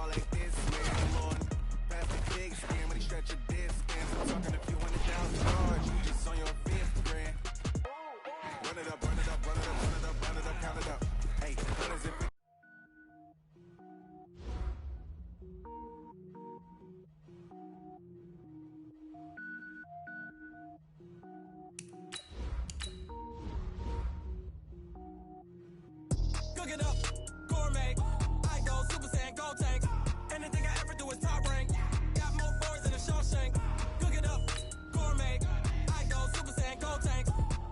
ball like this, man, Lord. Pass the big skin when he stretch your distance. I'm talking a few $100,000, you just on your fifth grand. Run it up, run it up, run it up, run it up, run it up, count it up. Hey, what is it? Cook it up, gourmet. I go Super Saiyan, gold tank. Anything I ever do is top rank. Got more boards than a Shawshank. Cook it up, gourmet. I go Super Saiyan, gold tank.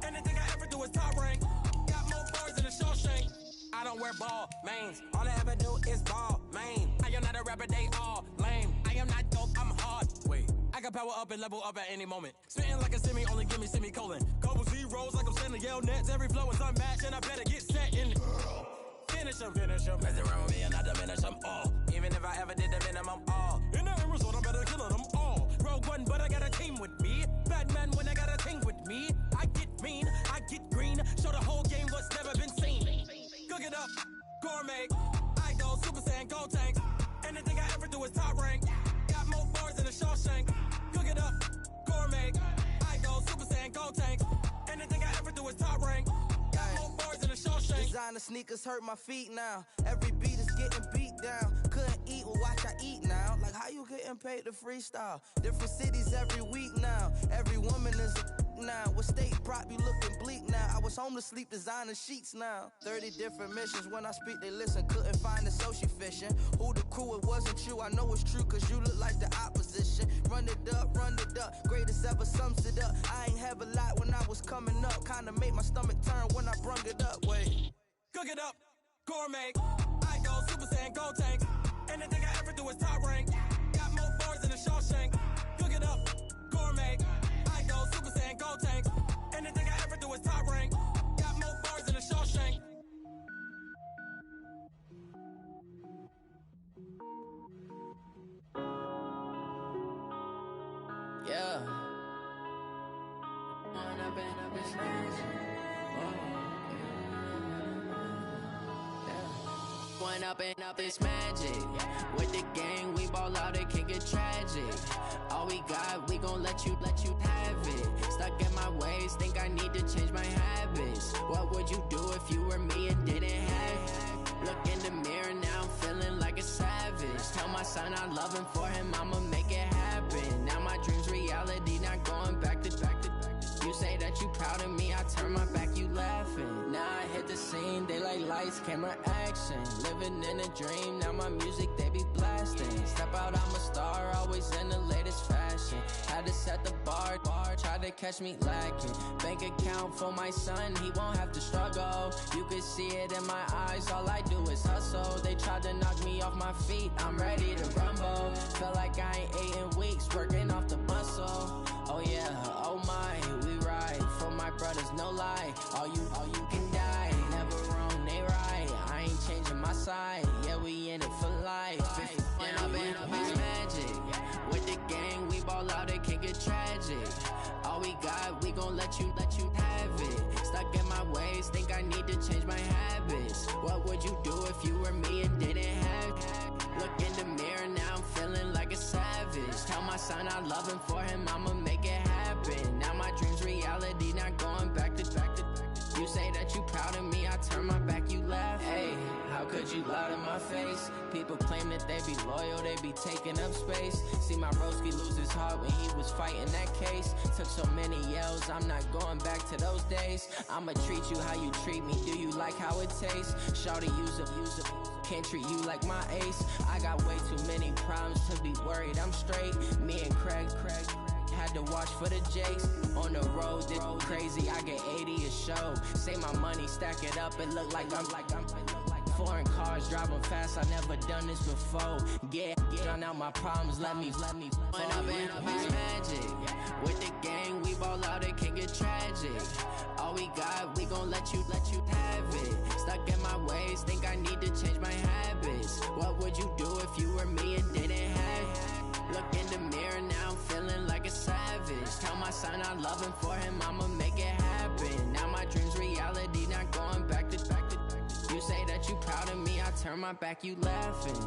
Anything I ever do is top rank. Got more boards than a Shawshank. I don't wear ball mains. All I ever do is ball main. I am not a rapper, they all lame. I am not dope, I'm hard. Wait, I can power up and level up at any moment. Spitting like a semi, only give me semicolon. Couple zeros like I'm sending yell nets. Every flow is unmatched and I better get set in. Finish them, mess around with me and I diminish them all. Even if I ever did the minimum, all. In the end result, I'm better killing them all. Rogue One, but I got a team with me. Batman when I got a team with me. I get mean, I get green. Show the whole game what's never been seen. Cook it up, gourmet. I go Super Saiyan, gold tank. Anything I ever do is top rank. Got more bars than a Shawshank. Cook it up, gourmet. I go Super Saiyan, gold tank. Anything I ever do is top rank. Got more bars than a Shawshank. Designer sneakers hurt my feet now. Every beat is getting beat down. Couldn't eat, well watch I eat now. Like how you getting paid to freestyle? Different cities every week now. Every woman is a now. With state prop, you looking bleak now. I was home to sleep, designer sheets now. 30 different missions. When I speak, they listen. Couldn't find it, so she fishing. Who the crew? It wasn't you. I know it's true, cause you look like the opposition. Run it up, run it up. Greatest ever sums it up. I ain't have a lot when I was coming up. Kinda made my stomach turn when I brung it up. Wait. Cook it up, gourmet. I go Super Saiyan, gold tank. Anything I ever do is top rank. Got more bars than a Shawshank. Cook it up, gourmet. I go Super Saiyan, gold tank. Anything I ever do is top rank. Got more bars than a Shawshank. Yeah. I've been One up and up is magic. With the gang, we ball out, it can get tragic. All we got, we gon' let you have it. Stuck in my ways, think I need to change my habits. What would you do if you were me and didn't have it? Look in the mirror now, I'm feeling like a savage. Tell my son I love him, for him I'ma make it happen. Now my dream's reality, not going back to. You say that you proud of me, I turn my back, you laughing. Now I hit the scene, they like lights, camera, action. Living in a dream, now my music, they be blasting. Step out, I'm a star, always in the latest fashion. Had to set the bar, try to catch me lacking. Bank account for my son, he won't have to struggle. You can see it in my eyes, all I do is hustle. They tried to knock me off my feet, I'm ready to rumble. Felt like I ain't ate in weeks, working off the muscle. Oh yeah, oh my, we ride for my brothers, no lie. All you can die, never wrong, they right. I ain't changing my side, yeah, we in it for life. And I've been magic. With the gang, we ball out, it can get tragic. All we got, we gon' let you have it. Stuck in my ways, think I need to change my habits. What would you do if you were me and didn't have it? Look in the mirror, now I'm feeling like a savage. Tell my son I love him, for him I'ma make it happen. Now my dream's reality, not going back to. You say that you proud of me, I turn my back, you laugh. Hey, how could you lie to my face? People claim that they be loyal, they be taking up space. See my broski lose his heart when he was fighting that case. Took so many yells, I'm not going back to those days. I'ma treat you how you treat me, do you like how it tastes? Shawty, use up, can't treat you like my ace. I got way too many problems to be worried, I'm straight. Me and Craig had to watch for the Jakes. On the road, it's crazy, I get 80 a show. Say my money, stack it up, it look like I'm foreign cars, driving fast, I never done this before. Yeah, drown out my problems, let me When I've been magic. With the gang, we ball out, it can get tragic. All we got, we gon' let you have it. Stuck in my ways, think I need to change my habits. What would you do if you were me and didn't have it? Look in the mirror, now I'm feeling like a savage. Tell my son I love him, for him I'ma make it happen. Now my dream's reality, not going back to. You say that you proud of me, I turn my back, you laughing.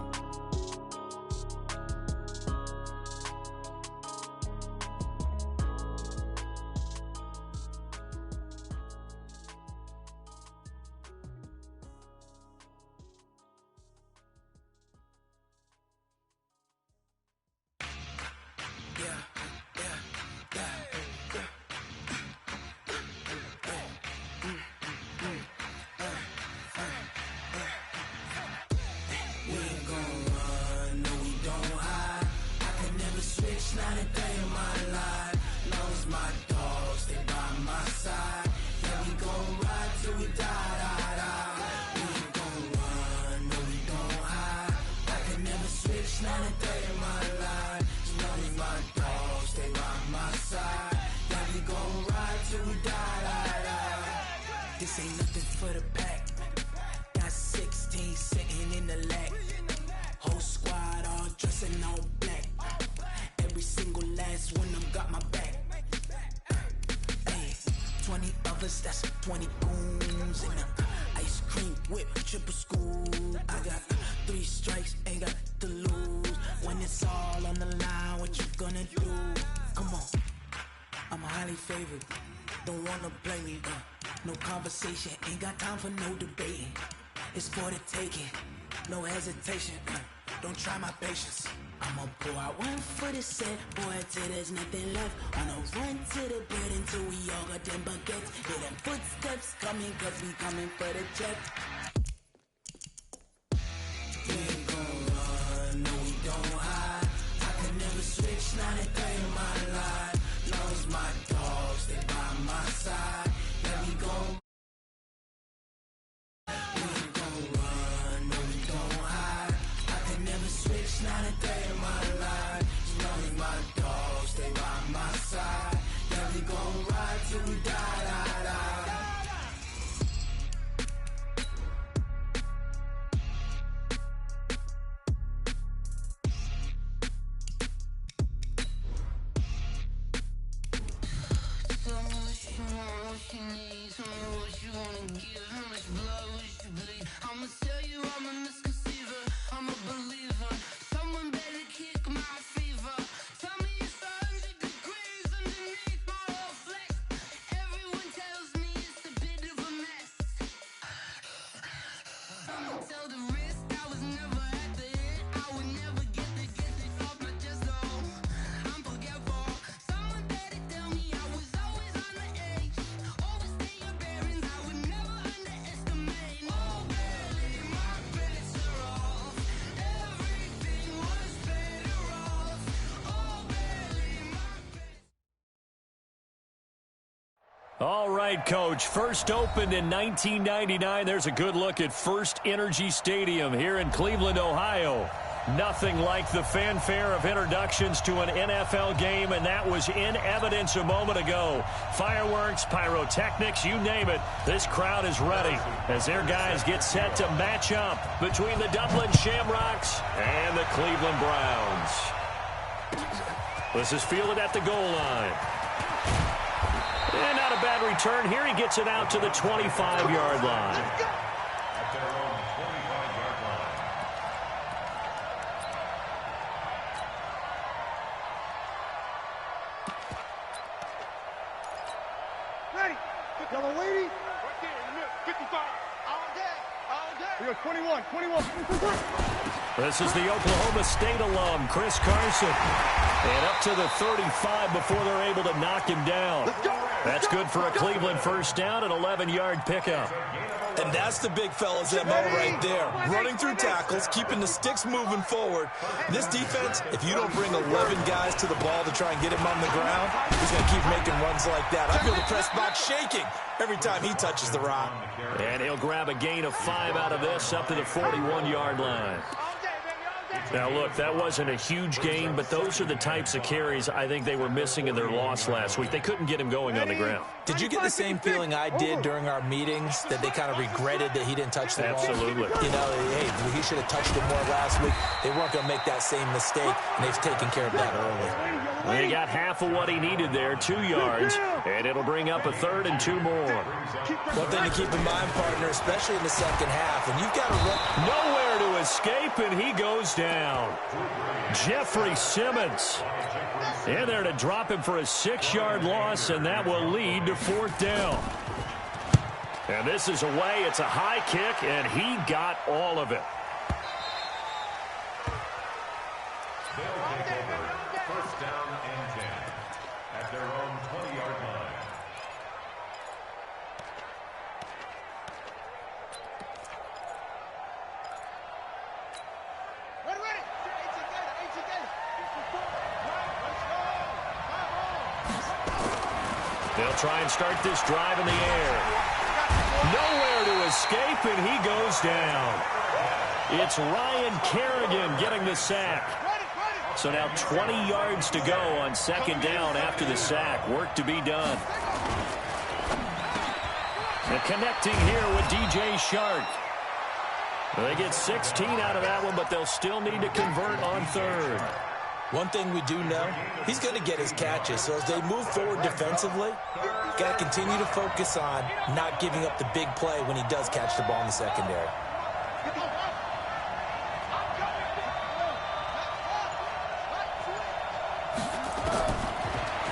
Not a day in my life, long as my dogs stay by my side. Yeah, we gon' ride till we die, die, die. We ain't gon' run, no we don't hide. I can never switch, not a day in my life, as long as my dogs stay by my side. Yeah, we gon' ride till we die, die, die. This ain't nothing for the pack. Got 16 sitting in the lag. Whole squad all dressing all black. Every single last one of them got my back. Hey, 20 of us, that's 20 goons in the ice cream whip, triple scoop. I got 3 strikes, ain't got to lose. When it's all on the line, what you gonna do? Come on, I'm highly favored. Don't wanna play me, no conversation, ain't got time for no debating. It's for the taking, no hesitation. Don't try my patience. I'ma pour out one for the set, boy, till there's nothing left. On a run to the building till we all got them baguettes. Hear them footsteps coming, cause we coming for the check. We ain't gon' run, no we don't hide. I can never switch, not a day in my life. Long as my dogs stay by my side. Yeah, we gon' switch, not a day in my life, as long as my dogs stay by my side. Yeah, we gon' ride till we die, die, die. Tell me what you want, what you need. Tell me what you wanna give. How much blood would you bleed? I'ma tell you I'm a misconceiver, I'm a believer. Someone better kick my fever. Tell me it's 100 degrees underneath my whole flesh. Everyone tells me it's a bit of a mess. I'ma tell the risk I was never at the end. I would never get this off my chest, though. I'm forgetful. Someone better tell me I was always on the edge. Overstay your bearings, I would never underestimate. Oh, barely, my bets are off. Everything was better off. Oh, barely, my bets. All right, Coach. First opened in 1999. There's a good look at First Energy Stadium here in Cleveland, Ohio. Nothing like the fanfare of introductions to an NFL game, and that was in evidence a moment ago. Fireworks, pyrotechnics, you name it. This crowd is ready as their guys get set to match up between the Dublin Shamrocks and the Cleveland Browns. This is fielded at the goal line. And not a bad return here. He gets it out to the 25-yard line. Ready. Yellow lady. Right there in the middle. 55. All day. All day. We got 21. 21. This is the Oklahoma State alum, Chris Carson. And up to the 35 before they're able to knock him down. That's good for a Cleveland first down, an 11-yard pickup. And that's the big fella's MO right there. Running through tackles, keeping the sticks moving forward. This defense, if you don't bring 11 guys to the ball to try and get him on the ground, he's going to keep making runs like that. I feel the press box shaking every time he touches the rock. And he'll grab a gain of 5 out of this up to the 41-yard line. Now, look, that wasn't a huge gain, but those are the types of carries I think they were missing in their loss last week. They couldn't get him going on the ground. Did you get the same feeling I did during our meetings, that they kind of regretted that he didn't touch the ball? Absolutely. You know, hey, he should have touched it more last week. They weren't going to make that same mistake, and they've taken care of that early. Well, he got half of what he needed there, 2 yards, and it'll bring up a 3rd and 2 more. One thing to keep in mind, partner, especially in the second half, when you've got to run. Nowhere to escape, and he goes down. Jeffrey Simmons in there to drop him for a 6-yard loss, and that will lead to 4th down. And this is away. It's a high kick, and he got all of it. First down and 10 at their own 20-yard line. They'll try and start this drive in the air. Nowhere to escape, and he goes down. It's Ryan Kerrigan getting the sack. So now 20 yards to go on second down after the sack. Work to be done. And connecting here with DJ Shark. They get 16 out of that one, but they'll still need to convert on third. One thing we do know, he's going to get his catches. So as they move forward defensively, got to continue to focus on not giving up the big play when he does catch the ball in the secondary.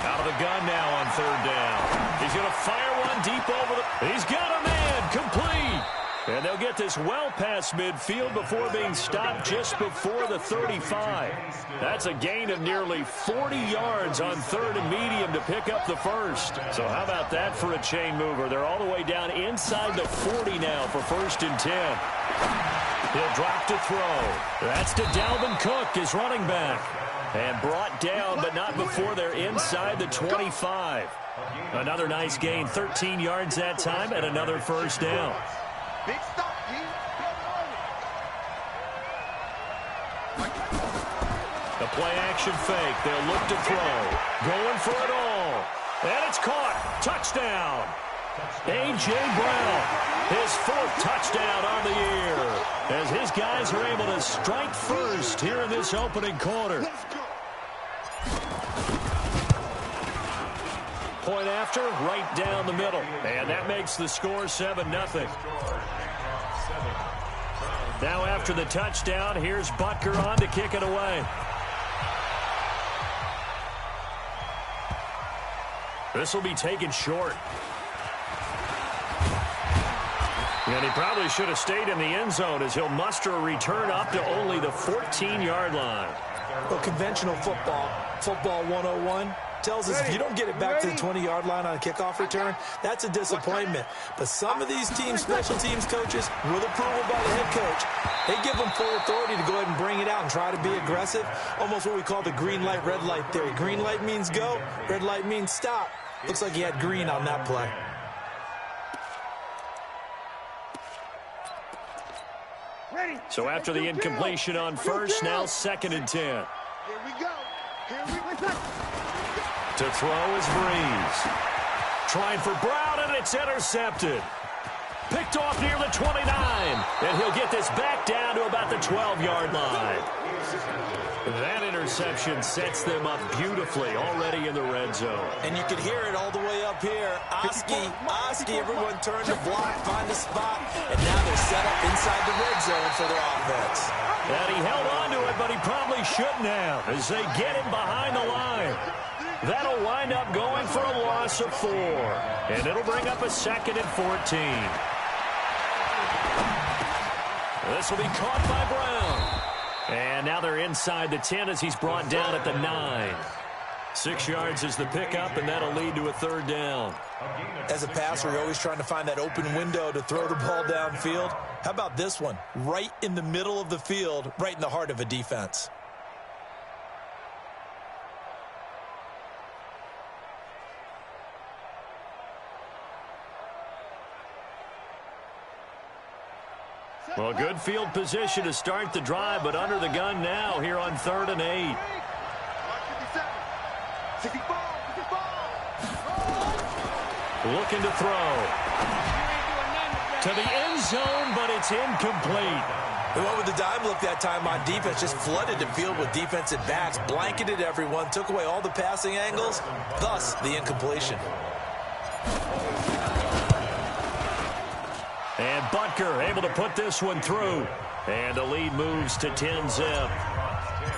Out of the gun now on third down. He's going to fire one deep over the... He's got a man complete. And they'll get this well past midfield before being stopped just before the 35. That's a gain of nearly 40 yards on third and medium to pick up the first. So how about that for a chain mover? They're all the way down inside the 40 now for first and 10. He'll drop to throw. That's to Dalvin Cook, his running back. And brought down, but not before they're inside the 25. Another nice gain, 13 yards that time, and another first down. Big stop, G. The play-action fake. They'll look to throw. Going for it all. And it's caught. Touchdown. A.J. Brown, his fourth touchdown on the year, as his guys are able to strike first here in this opening quarter. Point after, right down the middle. And that makes the score 7-0. Now after the touchdown, here's Butker on to kick it away. This will be taken short. And he probably should have stayed in the end zone as he'll muster a return up to only the 14-yard line. Well, conventional football 101, tells us if you don't get it back to the 20-yard line on a kickoff return, that's a disappointment. But some of these teams, special teams coaches, with approval by the head coach, they give them full authority to go ahead and bring it out and try to be aggressive. Almost what we call the green light, red light theory. Green light means go, red light means stop. Looks like he had green on that play. So after the incompletion on first, now second and 10. Here we go. To throw is Breeze. Trying for Brown, and it's intercepted. Picked off near the 29. And he'll get this back down to about the 12-yard line. That interception sets them up beautifully already in the red zone. And you can hear it all the way up here. Oski, everyone turned to block, find a spot, and now they're set up inside the red zone for their offense. And he held on to it, but he probably shouldn't have as they get him behind the line. That'll wind up going for a loss of 4. And it'll bring up a second and 14. This will be caught by Brown. And now they're inside the 10 as he's brought down at the 9. 6 yards is the pickup, and that'll lead to a third down. As a passer, you're always trying to find that open window to throw the ball downfield. How about this one? Right in the middle of the field, right in the heart of a defense. Well, good field position to start the drive, but under the gun now here on 3rd and 8. Looking to throw. To the end zone, but it's incomplete. They went with the dime look that time on defense, just flooded the field with defensive backs, blanketed everyone, took away all the passing angles, thus the incompletion. And Butker able to put this one through. And the lead moves to 10-zip.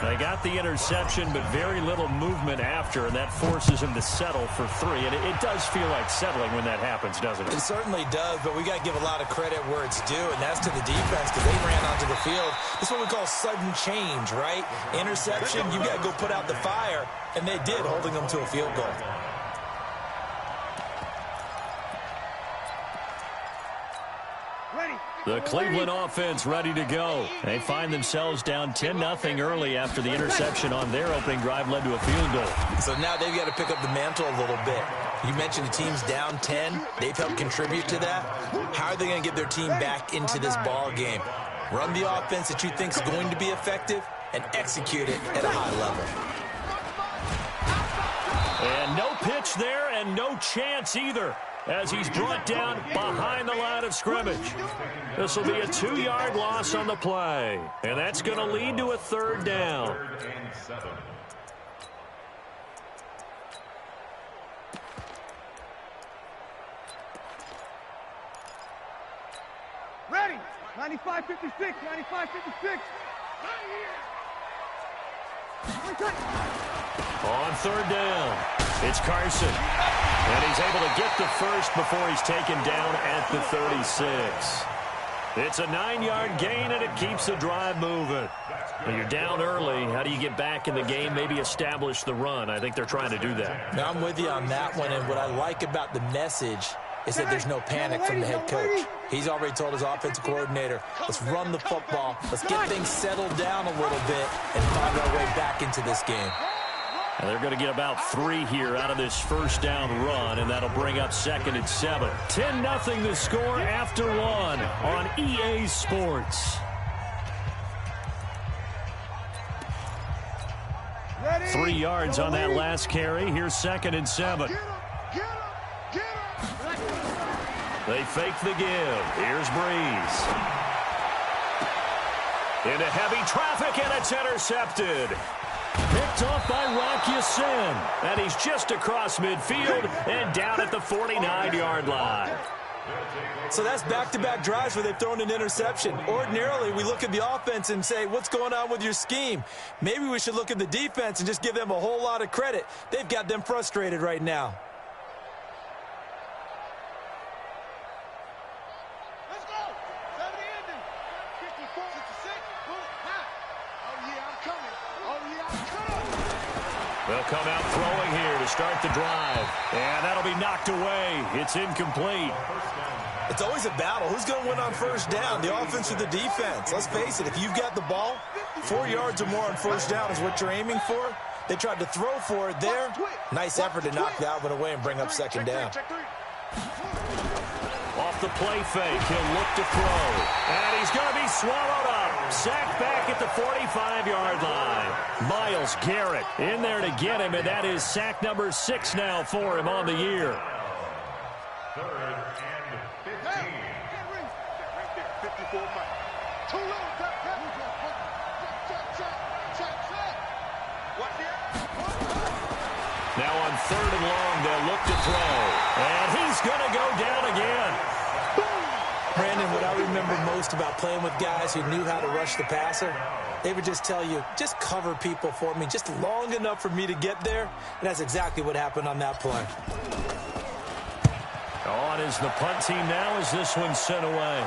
They got the interception, but very little movement after, and that forces him to settle for 3. And it does feel like settling when that happens, doesn't it? It certainly does, but we got to give a lot of credit where it's due, and that's to the defense because they ran onto the field. This is what we call sudden change, right? Interception, you got to go put out the fire, and they did, holding them to a field goal. The Cleveland offense ready to go. They find themselves down 10-0 early after the interception on their opening drive led to a field goal. So now they've got to pick up the mantle a little bit. You mentioned the team's down 10. They've helped contribute to that. How are they going to get their team back into this ball game? Run the offense that you think is going to be effective and execute it at a high level. And no pitch there and no chance either, as he's brought down behind the line of scrimmage. This will be a 2-yard loss on the play, and that's going to lead to a 3rd down. Ready. 95-56. 95-56. On 3rd down, it's Carson. And he's able to get the first before he's taken down at the 36. It's a 9-yard gain, and it keeps the drive moving. When you're down early, how do you get back in the game, maybe establish the run? I think they're trying to do that. Now, I'm with you on that one, and what I like about the message is that there's no panic from the head coach. He's already told his offensive coordinator, let's run the football, let's get things settled down a little bit, and find our way back into this game. And they're going to get about 3 here out of this 1st down run, and that'll bring up 2nd and 7. 10-0 the score after 1 on EA Sports. 3 yards on that last carry. Here's 2nd and 7. They fake the give. Here's Breeze. Into heavy traffic, and it's intercepted. Picked off by Rock Ya-Sin. And he's just across midfield and down at the 49-yard line. So that's back-to-back drives where they've thrown an interception. Ordinarily, we look at the offense and say, what's going on with your scheme? Maybe we should look at the defense and just give them a whole lot of credit. They've got them frustrated right now. Let's go. 70 ending. 54, 56. Oh, yeah, I'm coming. Oh, yeah, I'm coming. They'll come out throwing here to start the drive. And that'll be knocked away. It's incomplete. It's always a battle. Who's going to win on 1st down, the offense or the defense? Let's face it, if you've got the ball, 4 yards or more on 1st down is what you're aiming for. They tried to throw for it there. Nice effort to knock that one away and bring up 2nd down. Off the play fake, he'll look to throw. And he's going to be swallowed up. Sacked back at the 45-yard line. Myles Garrett in there to get him, and that is sack number 6 now for him on the year. 3rd and 15. 54 Mike. Too low. Now on 3rd and long, they'll look to throw. And he's going to go down again. Brandon, what I remember most about playing with guys who knew how to rush the passer, they would just tell you, just cover people for me just long enough for me to get there. And that's exactly what happened on that play. On is the punt team now as this one's sent away.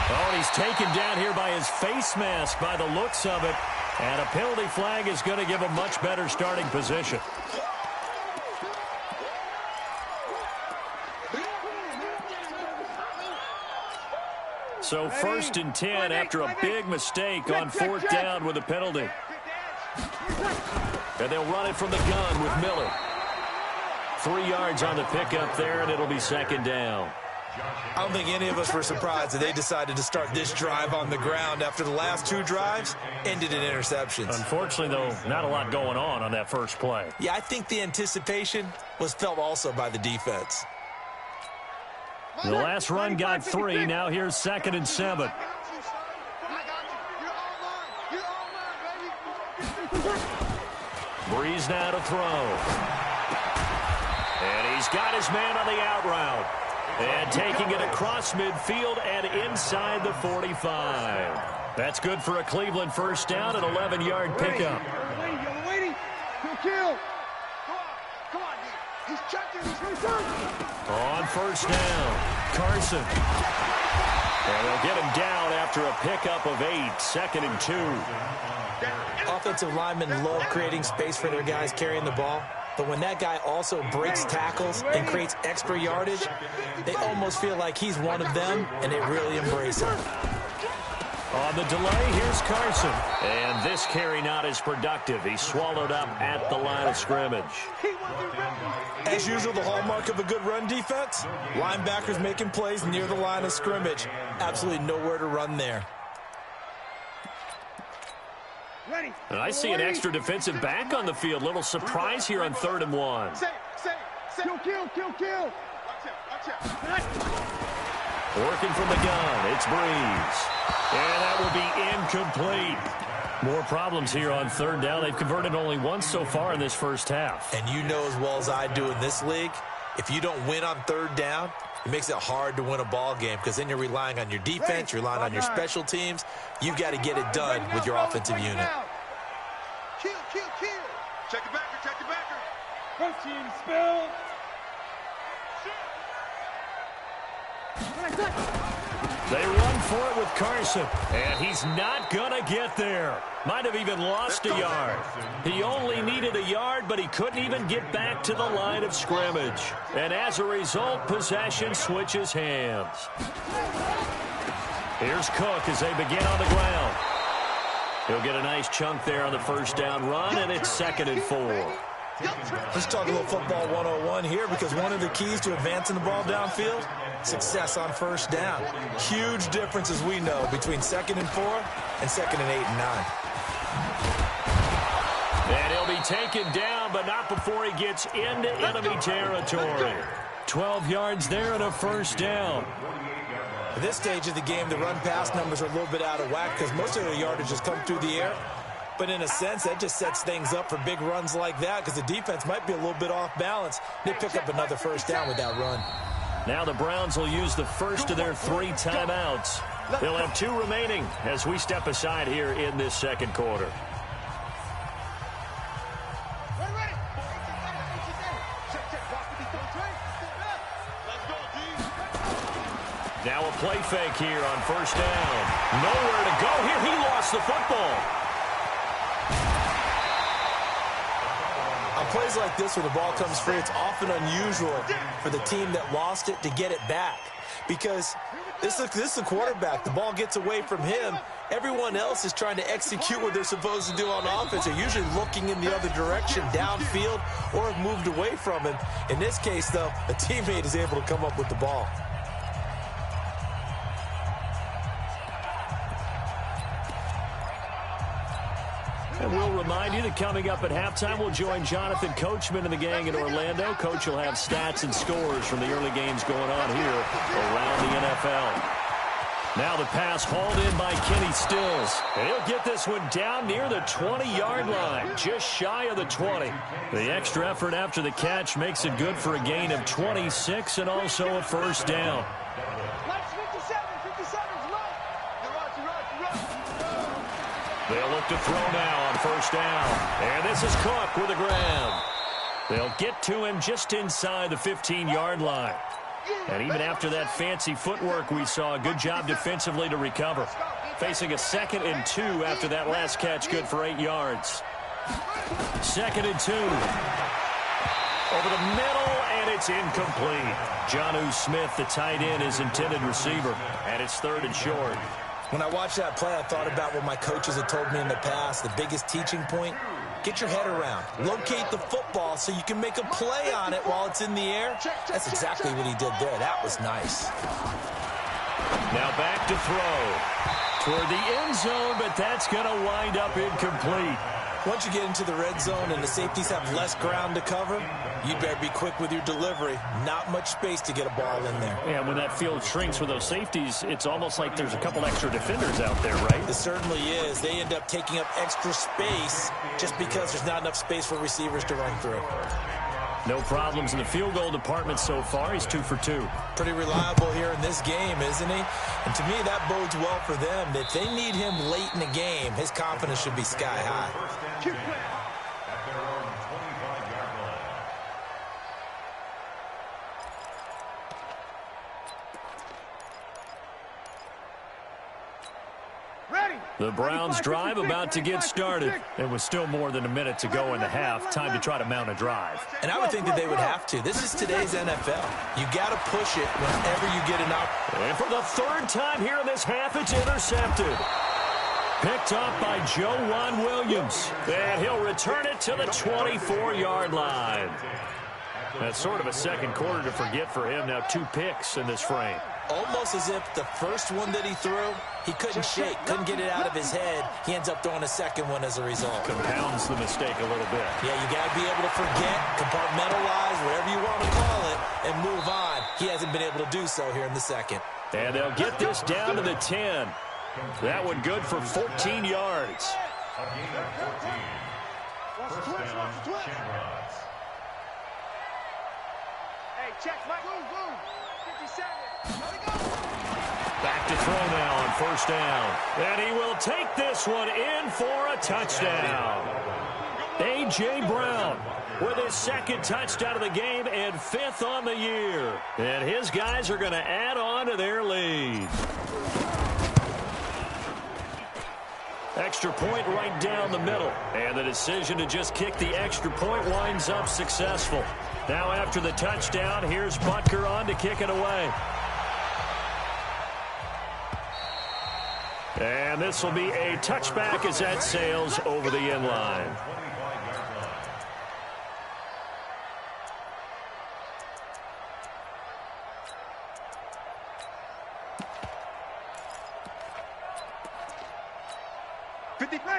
Oh, and he's taken down here by his face mask by the looks of it. And a penalty flag is going to give a much better starting position. So 1st and 10 after a big mistake on 4th down with a penalty. And they'll run it from the gun with Miller. 3 yards on the pickup there, and it'll be 2nd down. I don't think any of us were surprised that they decided to start this drive on the ground after the last 2 drives ended in interceptions. Unfortunately, though, not a lot going on that first play. Yeah, I think the anticipation was felt also by the defense. The last run got 3. Now here's 2nd and 7. Breeze now to throw. And he's got his man on the out route. And taking it across midfield and inside the 45. That's good for a Cleveland first down, an 11-yard pickup. You're waiting. Kill. Come on, dude. He's checking. He's returning. On first down, Carson. And they'll get him down after a pickup of 8, 2nd and 2. Offensive linemen love creating space for their guys carrying the ball. But when that guy also breaks tackles and creates extra yardage, they almost feel like he's one of them, and they really embrace him. On the delay, here's Carson. And this carry not as productive. He's swallowed up at the line of scrimmage. As usual, the hallmark of a good run defense, linebackers making plays near the line of scrimmage. Absolutely nowhere to run there. And I see an extra defensive back on the field. Little surprise here on 3rd and 1. Kill. Working from the gun, it's Breeze. And that will be incomplete. More problems here on 3rd down. They've converted only once so far in this first half. And you know as well as I do in this league, if you don't win on 3rd down, it makes it hard to win a ball game because then you're relying on your defense, you're relying on your special teams. You've got to get it done with your offensive unit. Kill. Check it backer. First team spill. They run for it with Carson, and he's not going to get there. Might have even lost a yard. He only needed a yard, but he couldn't even get back to the line of scrimmage. And as a result, possession switches hands. Here's Cook as they begin on the ground. He'll get a nice chunk there on the first down run, and it's 2nd and 4. Let's talk a little football 101 here because one of the keys to advancing the ball downfield, success on first down. Huge difference, as we know, between 2nd and 4 and 2nd and 8 and 9. And he'll be taken down, but not before he gets into enemy territory. 12 yards there and a first down. At this stage of the game, the run-pass numbers are a little bit out of whack because most of their yardage has come through the air. But in a sense, that just sets things up for big runs like that because the defense might be a little bit off balance. They pick up another first down with that run. Now the Browns will use the first of their 3 timeouts. They'll have 2 remaining as we step aside here in this second quarter. Now a play fake here on first down. Nowhere to go here. He lost the football. On plays like this where the ball comes free, it's often unusual for the team that lost it to get it back. Because this is the quarterback. The ball gets away from him. Everyone else is trying to execute what they're supposed to do on offense. They're usually looking in the other direction, downfield, or have moved away from him. In this case, though, a teammate is able to come up with the ball. And we'll remind you that coming up at halftime, we'll join Jonathan Coachman and the gang in Orlando. Coach will have stats and scores from the early games going on here around the NFL. Now the pass hauled in by Kenny Stills. And he'll get this one down near the 20-yard line, just shy of the 20. The extra effort after the catch makes it good for a gain of 26 and also a first down. They'll look to throw now on first down. And this is Cook with a grab. They'll get to him just inside the 15-yard line. And even after that fancy footwork we saw, a good job defensively to recover. Facing a 2nd and 2 after that last catch, good for 8 yards. 2nd and 2. Over the middle, and it's incomplete. Jonnu Smith, the tight end, is intended receiver. And it's 3rd and short. When I watched that play, I thought about what my coaches had told me in the past. The biggest teaching point, get your head around. Locate the football so you can make a play on it while it's in the air. That's exactly what he did there. That was nice. Now back to throw. Toward the end zone, but that's going to wind up incomplete. Once you get into the red zone and the safeties have less ground to cover, you'd better be quick with your delivery. Not much space to get a ball in there. Yeah, when that field shrinks with those safeties, it's almost like there's a couple extra defenders out there, right? It certainly is. They end up taking up extra space just because there's not enough space for receivers to run through. No problems in the field goal department so far. He's 2 for 2. Pretty reliable here in this game, isn't he? And to me, that bodes well for them. If they need him late in the game, his confidence should be sky high. The Browns drive about to get started. It was still more than a minute to go in the half. Time to try to mount a drive. And I would think that they would have to. This is today's NFL. You got to push it whenever you get an opportunity. And for the third time here in this half, it's intercepted. Picked up by Joe Williams. And he'll return it to the 24-yard line. That's sort of a second quarter to forget for him. Now 2 picks in this frame. Almost as if the first one that he threw, he couldn't shake, couldn't get it out of his head. He ends up throwing a second one as a result. Compounds the mistake a little bit. Yeah, you got to be able to forget, compartmentalize, whatever you want to call it, and move on. He hasn't been able to do so here in the second. And they'll get this down to the 10. That one good for 14 yards. Hey, check, Mike. Boom. 50 seconds. Back to throw now on first down. And he will take this one in for a touchdown. A.J. Brown with his second touchdown of the game and 5th on the year. And his guys are going to add on to their lead. Extra point right down the middle. And the decision to just kick the extra point winds up successful. Now after the touchdown, here's Butker on to kick it away. And this will be a touchback as that sails over the end line.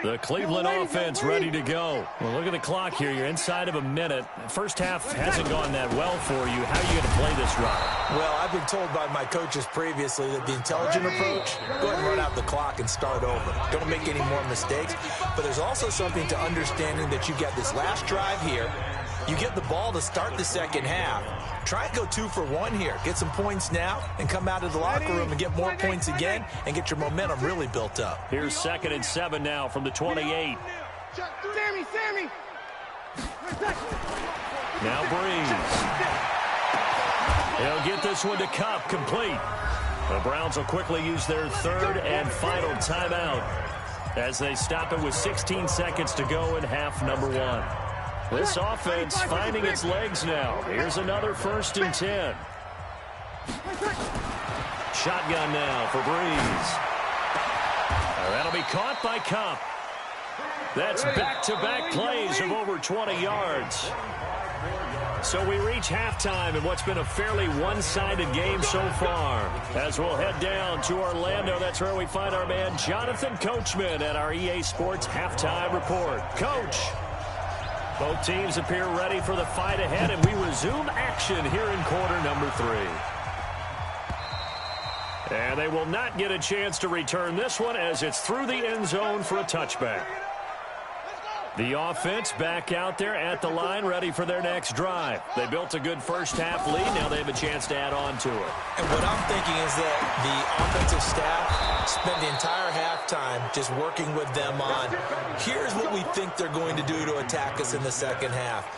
The Cleveland offense ready to go. Well, look at the clock here. You're inside of a minute. First half hasn't gone that well for you. How are you going to play this drive? Well, I've been told by my coaches previously that the intelligent approach, go ahead and run out the clock and start over. Don't make any more mistakes. But there's also something to understanding that you get this last drive here. You get the ball to start the second half. Try and go 2 for 1 here. Get some points now and come out of the locker room and get more points again and get your momentum really built up. Here's 2nd and 7 now from the 28. Sammy. Now Breeze. He'll get this one to Cup, complete. The Browns will quickly use their 3rd and final timeout as they stop it with 16 seconds to go in half number 1. This offense finding its legs now. Here's another 1st and 10. Shotgun now for Breeze. That'll be caught by Cup. That's back-to-back plays of over 20 yards. So we reach halftime in what's been a fairly one-sided game so far. As we'll head down to Orlando, that's where we find our man Jonathan Coachman at our EA Sports Halftime Report. Coach. Both teams appear ready for the fight ahead, and we resume action here in quarter number 3. And they will not get a chance to return this one as it's through the end zone for a touchback. The offense back out there at the line, ready for their next drive. They built a good first half lead. Now they have a chance to add on to it. And what I'm thinking is that the offensive staff spent the entire halftime just working with them on, here's what we think they're going to do to attack us in the second half.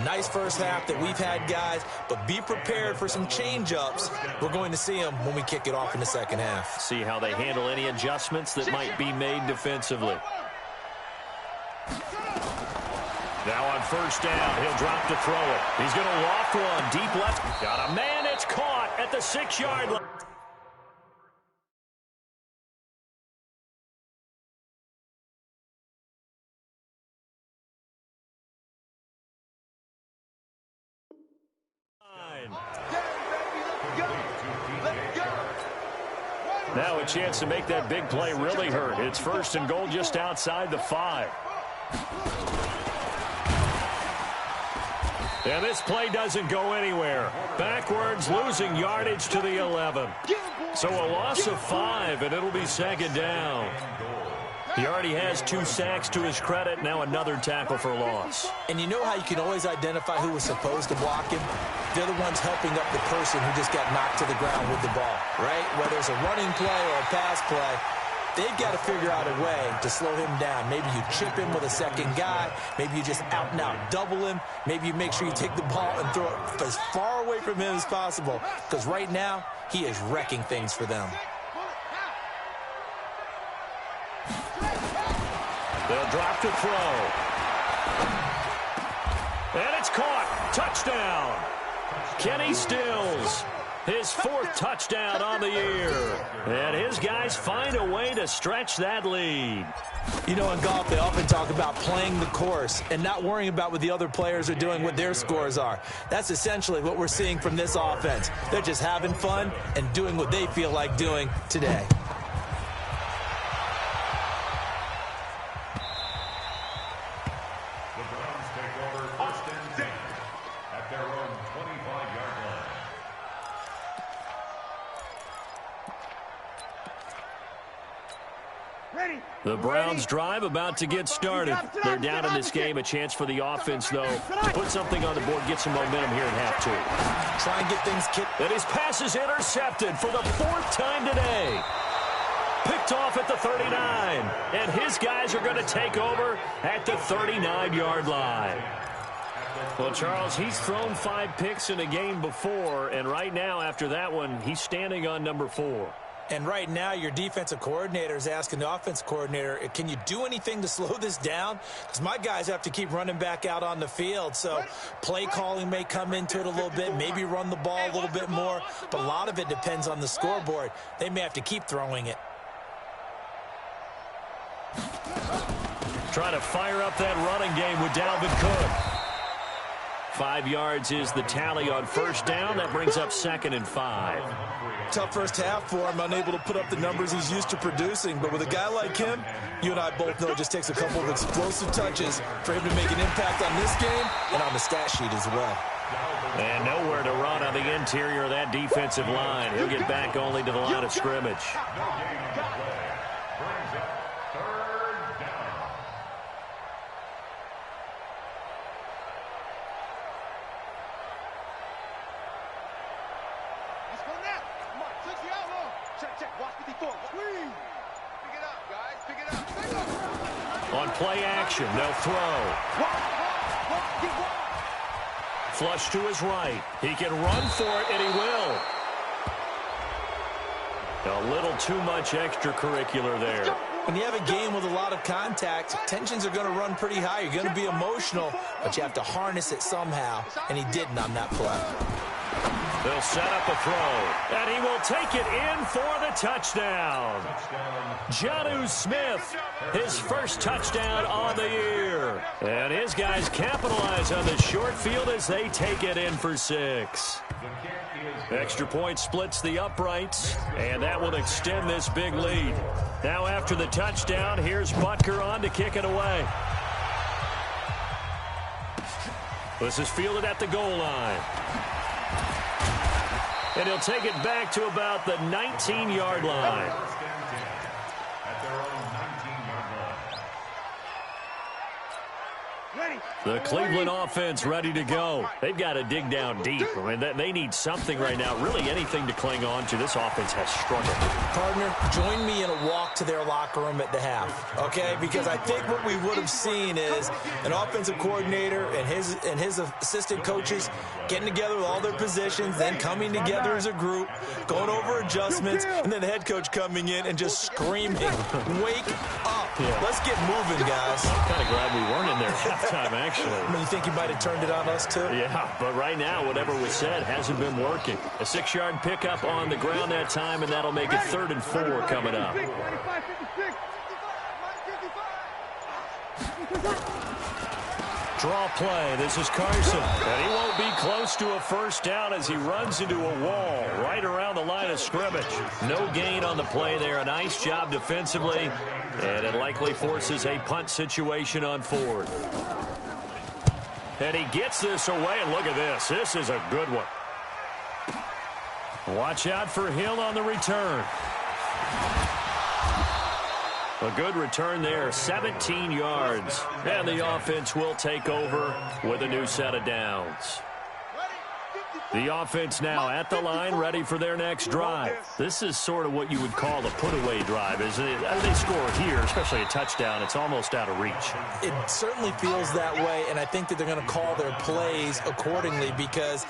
Nice first half that we've had, guys, but be prepared for some change-ups. We're going to see them when we kick it off in the second half. See how they handle any adjustments that might be made defensively. Now on first down, he'll drop to throw it. He's going to loft one deep left. Got a man, it's caught at the 6-yard line. Now a chance to make that big play really hurt. It's 1st and goal just outside the 5. And this play doesn't go anywhere. Backwards, losing yardage to the 11. So a loss of 5, and it'll be 2nd down. He already has 2 sacks to his credit. Now another tackle for loss. And you know how you can always identify who was supposed to block him? They're the ones helping up the person who just got knocked to the ground with the ball, right? Whether it's a running play or a pass play, they've got to figure out a way to slow him down. Maybe you chip him with a second guy. Maybe you just out and out double him. Maybe you make sure you take the ball and throw it as far away from him as possible. Because right now, he is wrecking things for them. They'll drop to throw. And it's caught. Touchdown. Kenny Stills. His 4th touchdown on the year. And his guys find a way to stretch that lead. You know, in golf, they often talk about playing the course and not worrying about what the other players are doing, what their scores are. That's essentially what we're seeing from this offense. They're just having fun and doing what they feel like doing today. The Browns drive about to get started. They're down in this game. A chance for the offense, though, to put something on the board, get some momentum here in half 2. Try and get things kicked. And his pass is intercepted for the 4th time today. Picked off at the 39. And his guys are going to take over at the 39-yard line. Well, Charles, he's thrown 5 picks in a game before, and right now, after that one, he's standing on number 4. And right now, your defensive coordinator is asking the offensive coordinator, can you do anything to slow this down? Because my guys have to keep running back out on the field. So play calling may come into it a little bit, maybe run the ball a little bit more. But a lot of it depends on the scoreboard. They may have to keep throwing it. Trying to fire up that running game with Dalvin Cook. 5 yards is the tally on first down. That brings up 2nd and 5. Tough first half for him, unable to put up the numbers he's used to producing. But with a guy like him, you and I both know it just takes a couple of explosive touches for him to make an impact on this game and on the stat sheet as well. And nowhere to run on the interior of that defensive line. He'll get back only to the line of scrimmage. On play action, they'll throw. Flush to his right. He can run for it, and he will. A little too much extracurricular there. When you have a game with a lot of contact, tensions are going to run pretty high. You're going to be emotional, but you have to harness it somehow, and he didn't on that play. They'll set up a throw, and he will take it in for the touchdown. Jonnu Smith, his first touchdown on the year. And his guys capitalize on the short field as they take it in for 6. Extra point splits the uprights, and that will extend this big lead. Now after the touchdown, here's Butker on to kick it away. This is fielded at the goal line. And he'll take it back to about the 19-yard line. The Cleveland offense ready to go. They've got to dig down deep. I mean, they need something right now, really anything to cling on to. This offense has struggled. Partner, join me in a walk to their locker room at the half, okay? Because I think what we would have seen is an offensive coordinator and his assistant coaches getting together with all their positions, then coming together as a group, going over adjustments, and then the head coach coming in and just screaming, wake up. Yeah. Let's get moving, guys. I'm kind of glad we weren't in there halftime, actually. I mean, you think he might have turned it on us, too? Yeah, but right now, whatever was said hasn't been working. A 6-yard pickup on the ground that time, and that'll make it 3rd and 4 coming up. Draw play. This is Carson. And he won't be close to a first down as he runs into a wall right around the line of scrimmage. No gain on the play there. A nice job defensively. And it likely forces a punt situation on 4th. And he gets this away. And look at this. This is a good one. Watch out for Hill on the return. A good return there, 17 yards. And the offense will take over with a new set of downs. The offense now at the line, ready for their next drive. This is sort of what you would call a put-away drive, isn't it? As they score here, especially a touchdown, it's almost out of reach. It certainly feels that way, and I think that they're going to call their plays accordingly, because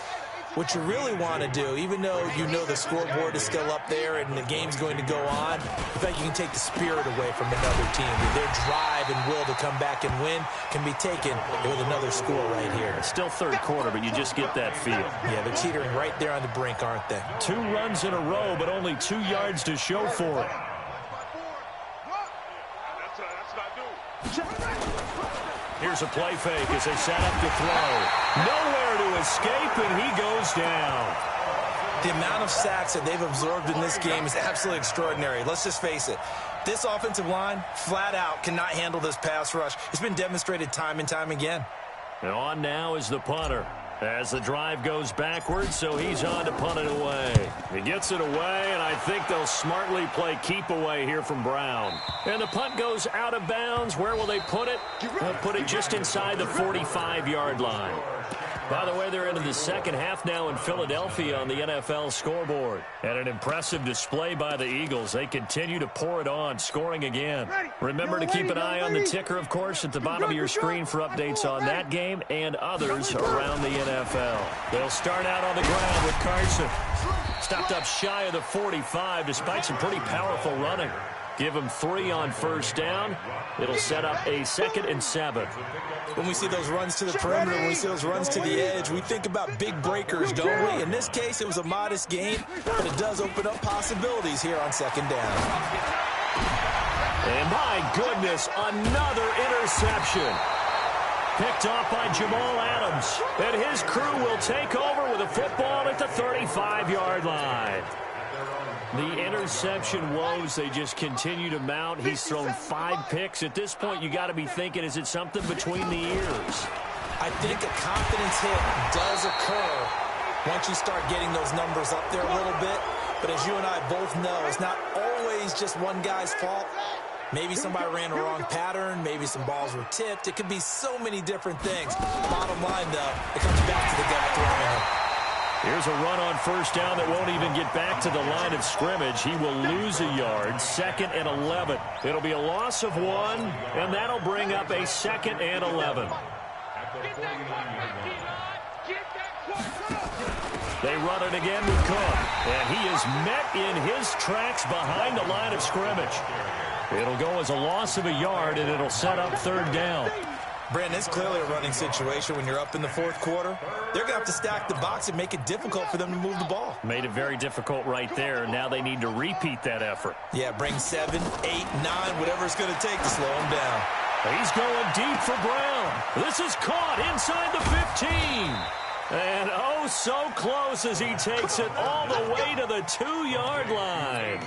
what you really want to do, even though you know the scoreboard is still up there and the game's going to go on, in fact, you can take the spirit away from another team. Their drive and will to come back and win can be taken with another score right here. It's still third quarter, but you just get that feel. Yeah, they're teetering right there on the brink, aren't they? 2 runs in a row, but only 2 yards to show for it. Here's a play fake as they set up to throw. Nowhere to escape, and he goes down. The amount of sacks that they've absorbed in this game is absolutely extraordinary. Let's just face it. This offensive line, flat out, cannot handle this pass rush. It's been demonstrated time and time again. And on now is the punter. As the drive goes backwards, so he's on to punt it away. He gets it away, and I think they'll smartly play keep away here from Brown. And the punt goes out of bounds. Where will they put it? They'll put it just inside the 45-yard line. By the way, they're into the second half now in Philadelphia on the NFL scoreboard. And an impressive display by the Eagles. They continue to pour it on, scoring again. Remember to keep an eye on the ticker, of course, at the bottom of your screen for updates on that game and others around the NFL. They'll start out on the ground with Carson. Stopped up shy of the 45 despite some pretty powerful running. Give him 3 on first down. It'll set up a 2nd and 7. When we see those runs to the perimeter, when we see those runs to the edge, we think about big breakers, don't we? In this case, it was a modest gain, but it does open up possibilities here on 2nd down. And my goodness, another interception. Picked off by Jamal Adams. And his crew will take over with a football at the 35-yard line. The interception woes, they just continue to mount. He's thrown 5 picks. At this point, you got to be thinking, is it something between the ears? I think a confidence hit does occur once you start getting those numbers up there a little bit. But as you and I both know, it's not always just one guy's fault. Maybe somebody ran a wrong pattern. Maybe some balls were tipped. It could be so many different things. Bottom line, though, it comes back to the guy throwing it. Here's a run on first down that won't even get back to the line of scrimmage. He will lose a yard, 2nd and 11. It'll be a loss of 1, and that'll bring up a 2nd and 11. They run it again with Cook, and he is met in his tracks behind the line of scrimmage. It'll go as a loss of a yard, and it'll set up 3rd down. Brandon, it's clearly a running situation when you're up in the 4th quarter. They're going to have to stack the box and make it difficult for them to move the ball. Made it very difficult right there. Now they need to repeat that effort. Yeah, bring 7, 8, 9, whatever it's going to take to slow him down. He's going deep for Brown. This is caught inside the 15. And oh, so close as he takes it all the way to the 2-yard line.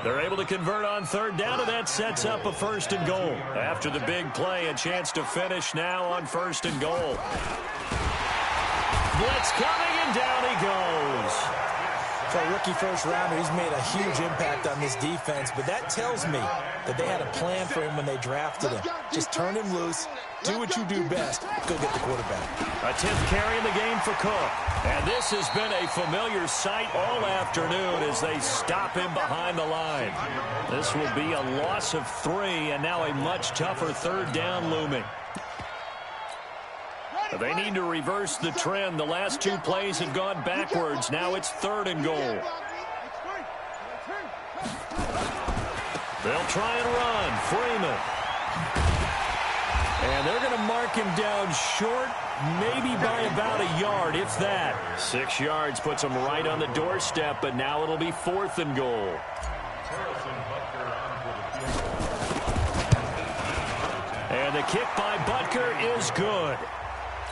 They're able to convert on 3rd down, and that sets up a 1st and goal. After the big play, a chance to finish now on 1st and goal. Blitz coming, and down he goes. For a rookie first-rounder, he's made a huge impact on this defense, but that tells me that they had a plan for him when they drafted him. Just turn him loose, do what you do best, go get the quarterback. A 10th carry in the game for Cook. And this has been a familiar sight all afternoon as they stop him behind the line. This will be a loss of 3, and now a much tougher 3rd down looming. They need to reverse the trend. The last 2 plays have gone backwards. Now it's 3rd and goal. They'll try and run. Freeman. And they're going to mark him down short, maybe by about a yard, if that. 6 yards puts him right on the doorstep, but now it'll be 4th and goal. And the kick by Butker is good.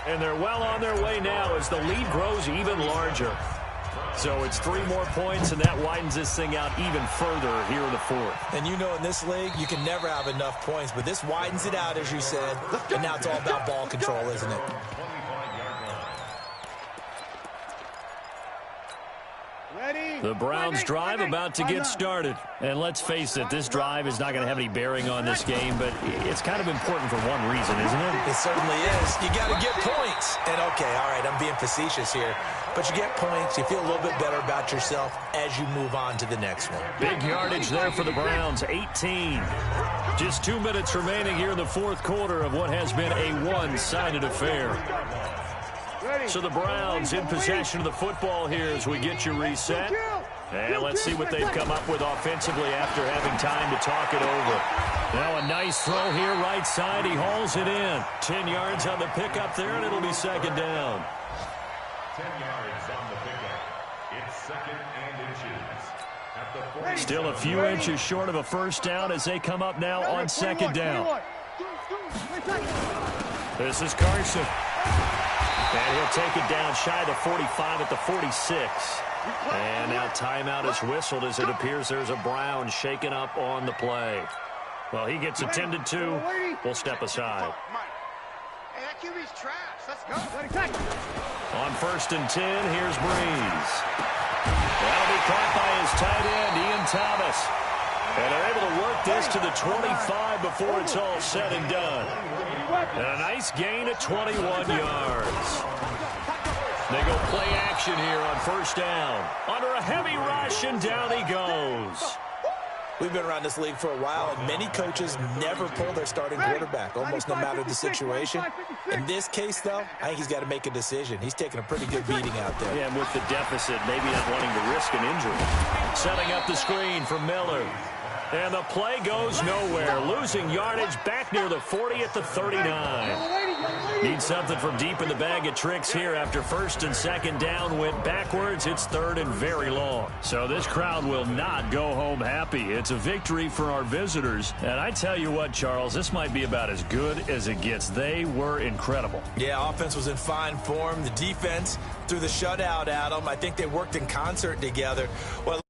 And they're well on their way now as the lead grows even larger. So it's 3 more points, and that widens this thing out even further here in the 4th. And you know in this league, you can never have enough points, but this widens it out, as you said. And now it's all about ball control, isn't it? Ready? The Browns drive about to get started. And let's face it, this drive is not going to have any bearing on this game, but it's kind of important for one reason, isn't it? It certainly is. You got to get points. And, okay, all right, I'm being facetious here. But you get points, you feel a little bit better about yourself as you move on to the next one. Big yardage there for the Browns, 18. Just 2 minutes remaining here in the fourth quarter of what has been a one-sided affair. So the Browns in possession of the football here as we get you reset. And let's see what they've come up with offensively after having time to talk it over. Now a nice throw here, right side. He hauls it in. 10 yards on the pickup there, and it'll be second down. 10 yards on the pickup. It's second and inches. At the 40. Still a few inches short of a first down as they come up now on second down. This is Carson. And he'll take it down shy of the 45 at the 46. And now timeout is whistled as it appears there's a Brown shaken up on the play. Well, he gets attended to. We'll step aside. Hey, that QB's trash. Let's go. On 1st and 10, here's Breeze. That'll be caught by his tight end, Ian Thomas. And they're able to work this to the 25 before it's all said and done. And a nice gain at 21 yards. They go play action here on first down. Under a heavy rush, and down he goes. We've been around this league for a while, and many coaches never pull their starting quarterback, almost no matter the situation. In this case, though, I think he's got to make a decision. He's taking a pretty good beating out there. Yeah, and with the deficit, maybe not wanting to risk an injury. Setting up the screen for Miller. And the play goes nowhere. Losing yardage back near the 40 at the 39. Need something from deep in the bag of tricks here after first and second down went backwards. It's third and very long. So this crowd will not go home happy. It's a victory for our visitors. And I tell you what, Charles, this might be about as good as it gets. They were incredible. Yeah, offense was in fine form. The defense threw the shutout at them. I think they worked in concert together. Well,